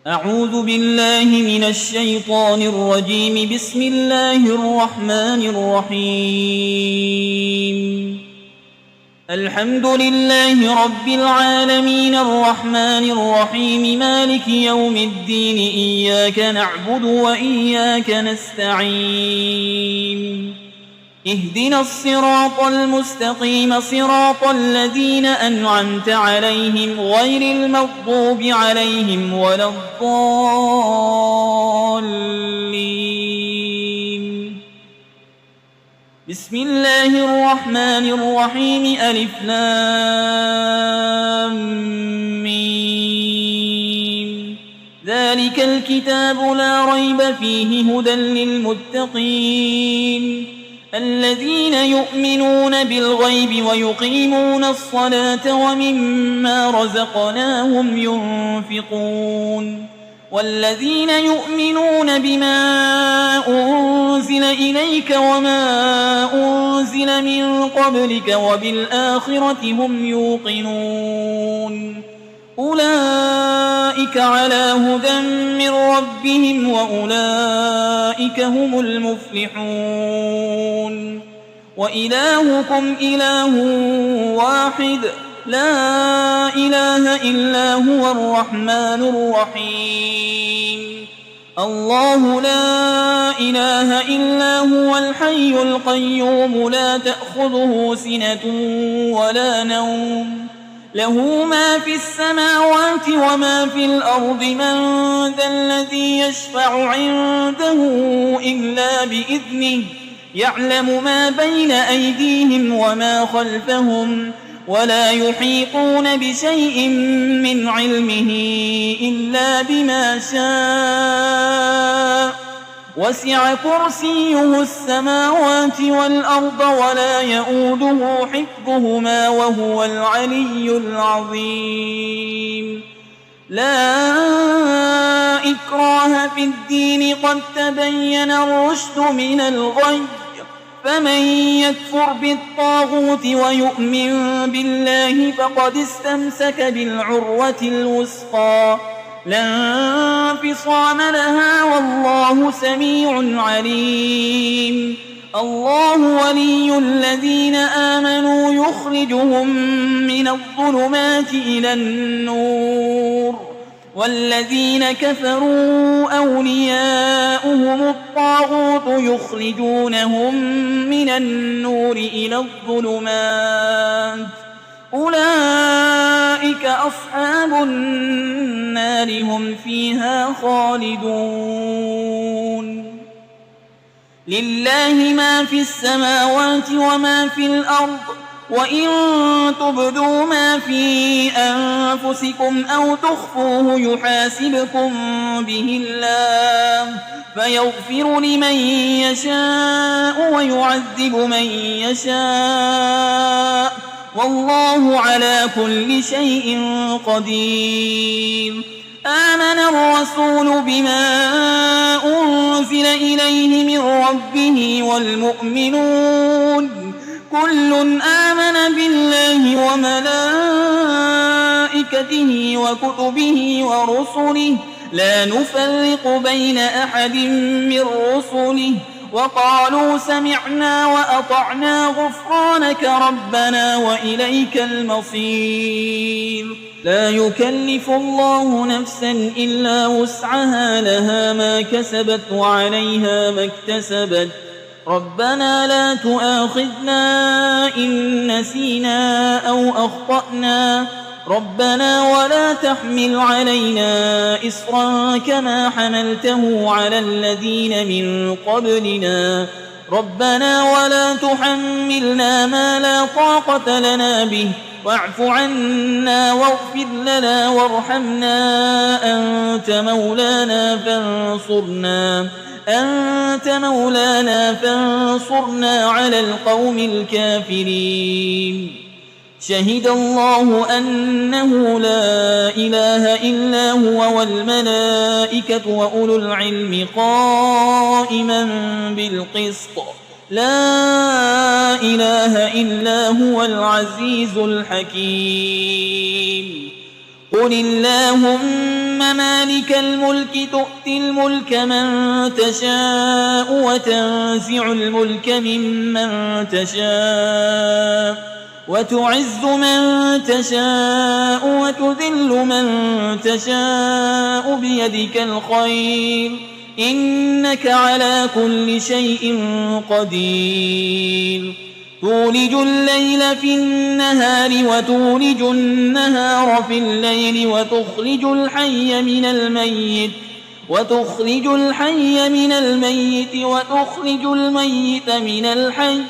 أعوذ بالله من الشيطان الرجيم. بسم الله الرحمن الرحيم. الحمد لله رب العالمين الرحمن الرحيم مالك يوم الدين. إياك نعبد وإياك نستعين. اهدنا الصراط المستقيم صراط الذين أنعمت عليهم غير المغضوب عليهم ولا الضالين. بسم الله الرحمن الرحيم. ألف لام ميم. ذلك الكتاب لا ريب فيه هدى للمتقين الذين يؤمنون بالغيب ويقيمون الصلاة ومما رزقناهم ينفقون والذين يؤمنون بما أنزل إليك وما أنزل من قبلك وبالآخرة هم يوقنون أولئك على هدى من ربهم وأولئك هم المفلحون. وإلهكم إله واحد لا إله إلا هو الرحمن الرحيم. الله لا إله إلا هو الحي القيوم لا تأخذه سنة ولا نوم له ما في السماوات وما في الأرض. من ذا الذي يشفع عنده إلا بإذنه يعلم ما بين أيديهم وما خلفهم ولا يحيطون بشيء من علمه إلا بما شاء. وسع كرسيه السماوات والأرض ولا يؤوده حفظهما وهو العلي العظيم. لا إكراه في الدين قد تبين الرشد من الغي. فمن يكفر بالطاغوت ويؤمن بالله فقد استمسك بالعروة الوثقى لا انفصام لها والله سميع عليم. الله ولي الذين آمنوا يخرجهم من الظلمات إلى النور والذين كفروا أولياؤهم الطاغوت يخرجونهم من النور إلى الظلمات. أولئك أصحاب النار هم فيها خالدون. لله ما في السماوات وما في الأرض وإن تبدوا ما في أنفسكم أو تخفوه يحاسبكم به الله فيغفر لمن يشاء ويعذب من يشاء والله على كل شيء قدير. آمن الرسول بما أنزل إليه من ربه والمؤمنون كل آمن بالله وملائكته وكتبه ورسله لا نفرق بين أحد من رسله وقالوا سمعنا وأطعنا غفرانك ربنا وإليك المصير. لا يكلف الله نفسا إلا وسعها لها ما كسبت وعليها ما اكتسبت. ربنا لا تؤاخذنا إن نسينا أو أخطأنا ربنا ولا تحمل علينا إصرا كما حملته على الذين من قبلنا ربنا ولا تحملنا ما لا طاقة لنا به واعف عنا واغفر لنا وارحمنا أنت مولانا فانصرنا على القوم الكافرين. شهد الله أنه لا إله إلا هو والملائكة وأولو العلم قائما بالقسط لا إله إلا هو العزيز الحكيم. قل اللهم مالك الملك تؤتي الملك من تشاء وتنزع الملك ممن تشاء وتعز من تشاء وتذل من تشاء بيدك الخير إنك على كل شيء قدير تولج الليل في النهار وتولج النهار في الليل وتخرج الحي من الميت وتخرج الميت من الحي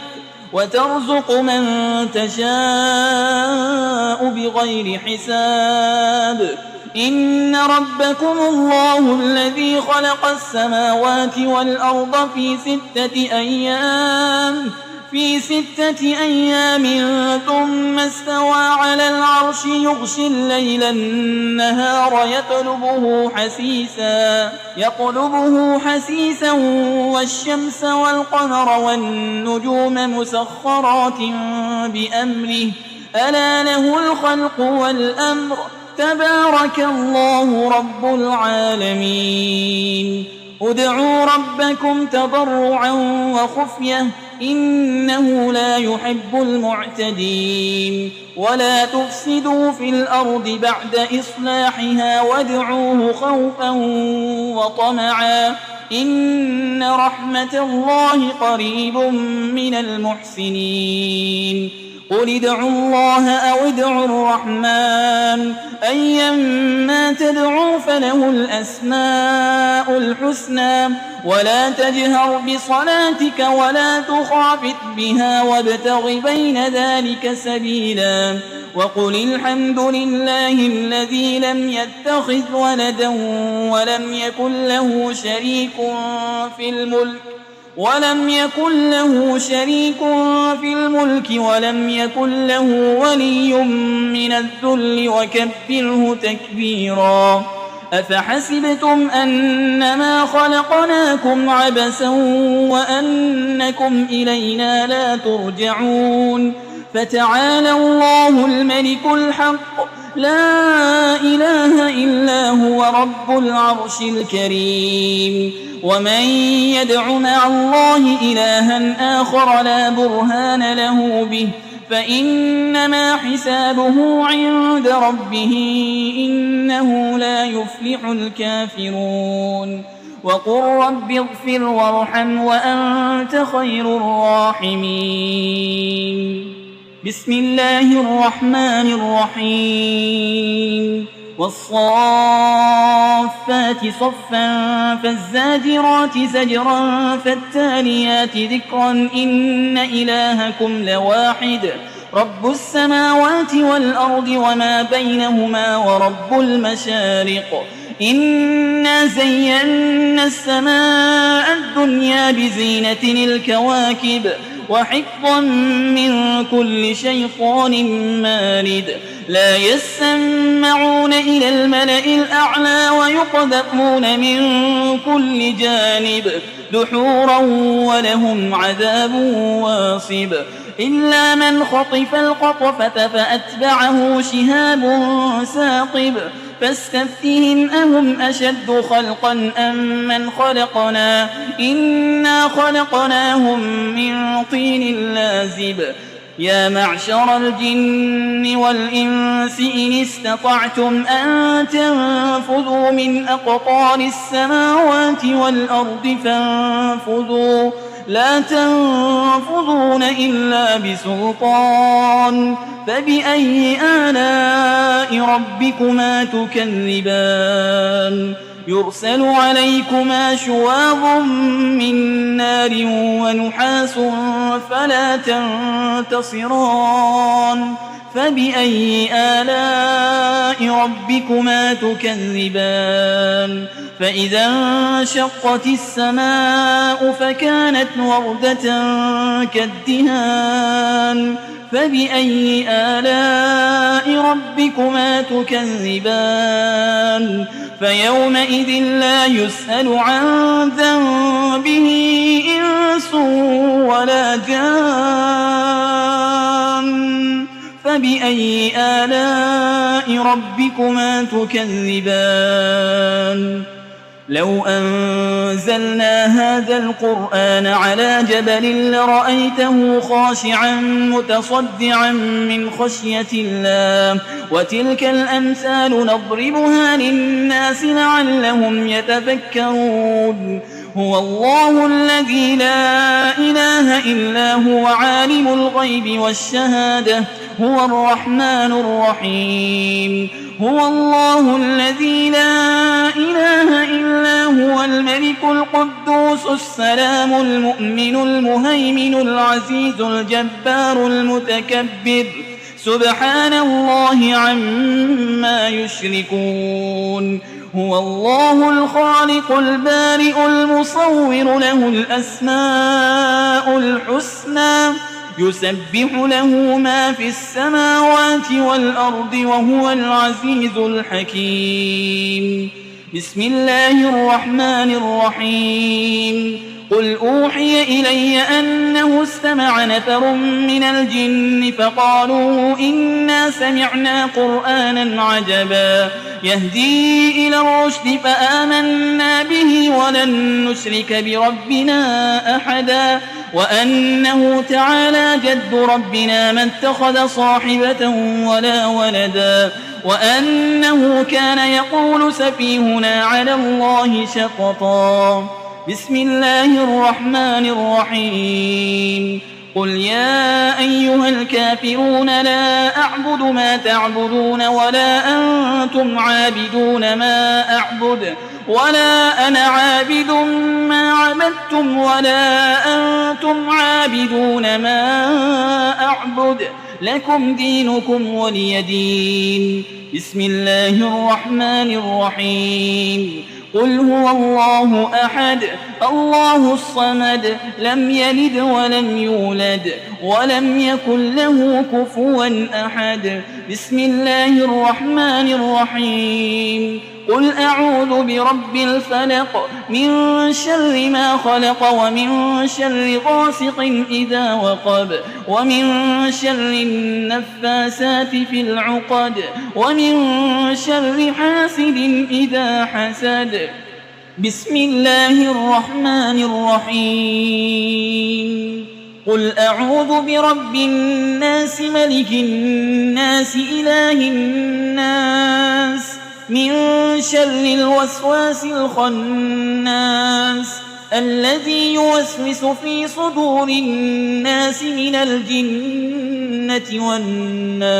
وترزق من تشاء بغير حساب إن ربكم الله الذي خلق السماوات والأرض في 6 أيام ثم استوى على العرش يغشي الليل النهار يطلبه حسيسا والشمس والقمر والنجوم مسخرات بأمره ألا له الخلق والأمر تبارك الله رب العالمين ادعوا ربكم تضرعا وخفية إنه لا يحب المعتدين ولا تفسدوا في الأرض بعد إصلاحها وادعوه خوفا وطمعا إن رحمة الله قريب من المحسنين قل ادعوا الله أو ادعوا الرحمن أيما تدعوا فله الأسماء الحسنى ولا تجهر بصلاتك ولا تخافت بها وابتغ بين ذلك سبيلا وقل الحمد لله الذي لم يتخذ ولدا ولم يكن له شريك في الملك ولم يكن له ولي من الذل وكبره تكبيرا أفحسبتم أنما خلقناكم عبثا وأنكم إلينا لا ترجعون فتعالى الله الملك الحق لا إله إلا هو رب العرش الكريم ومن يدع مع الله إلها آخر لا برهان له به فإنما حسابه عند ربه إنه لا يفلح الكافرون وقل رب اغفر وارحم وأنت خير الراحمين بسم الله الرحمن الرحيم والصافات صفا فالزاجرات زجرا فالتاليات ذكرا إن إلهكم لواحد رب السماوات والأرض وما بينهما ورب المشارق إنا زينا السماء الدنيا بزينة الكواكب وحفظا من كل شيطان مارد لا يسمعون إلى الملأ الأعلى ويقذفون من كل جانب دحورا ولهم عذاب واصب إلا من خطف الخطفة فأتبعه شهاب ثاقب فاستفتهم أهم أشد خلقا أم من خلقنا إنا خلقناهم من طين لازب يا معشر الجن والإنس إن استطعتم أن تنفذوا من أقطار السماوات والأرض فانفذوا لا تنفذون إلا بسلطان فبأي آلاء ربكما تكذبان يرسل عليكما شواظ من نار ونحاس فلا تنتصران فبأي آلاء ربكما تكذبان فإذا انشقت السماء فكانت وردة كالدهان فبأي آلاء ربكما تكذبان فيومئذ لا يسأل عن ذنبه إنس ولا جان فبأي آلاء ربكما تكذبان لو أنزلنا هذا القرآن على جبل لرأيته خاشعا متصدعا من خشية الله وتلك الأمثال نضربها للناس لعلهم يتفكرون هو الله الذي لا إله إلا هو عالم الغيب والشهادة هو الرحمن الرحيم هو الله الذي لا إله إلا هو الملك القدوس السلام المؤمن المهيمن العزيز الجبار المتكبر سبحان الله عما يشركون هو الله الخالق البارئ المصور له الأسماء الحسنى يسبح له ما في السماوات والأرض وهو العزيز الحكيم بسم الله الرحمن الرحيم قل أوحي إلي أنه استمع نفر من الجن فقالوا إنا سمعنا قرآنا عجبا يهدي إلى الرشد فآمنا به ولن نشرك بربنا أحدا وأنه تعالى جد ربنا ما اتخذ صاحبة ولا ولدا وأنه كان يقول سفيهنا على الله شططا بسم الله الرحمن الرحيم قل يا أيها الكافرون لا أعبد ما تعبدون ولا أنتم عابدون ما أعبد ولا أنا عابد ما عبدتم ولا أنتم عابدون ما أعبد لكم دينكم ولي دين بسم الله الرحمن الرحيم قل هو الله أحد الله الصمد لم يلد ولم يولد ولم يكن له كفوا أحد بسم الله الرحمن الرحيم قل أعوذ برب الفلق من شر ما خلق ومن شر غاسق إذا وقب ومن شر النفاسات في العقد ومن شر حاسد إذا حسد بسم الله الرحمن الرحيم قل أعوذ برب الناس ملك الناس إله الناس من شر الوسواس الخناس الذي يوسوس في صدور الناس من الجنة والناس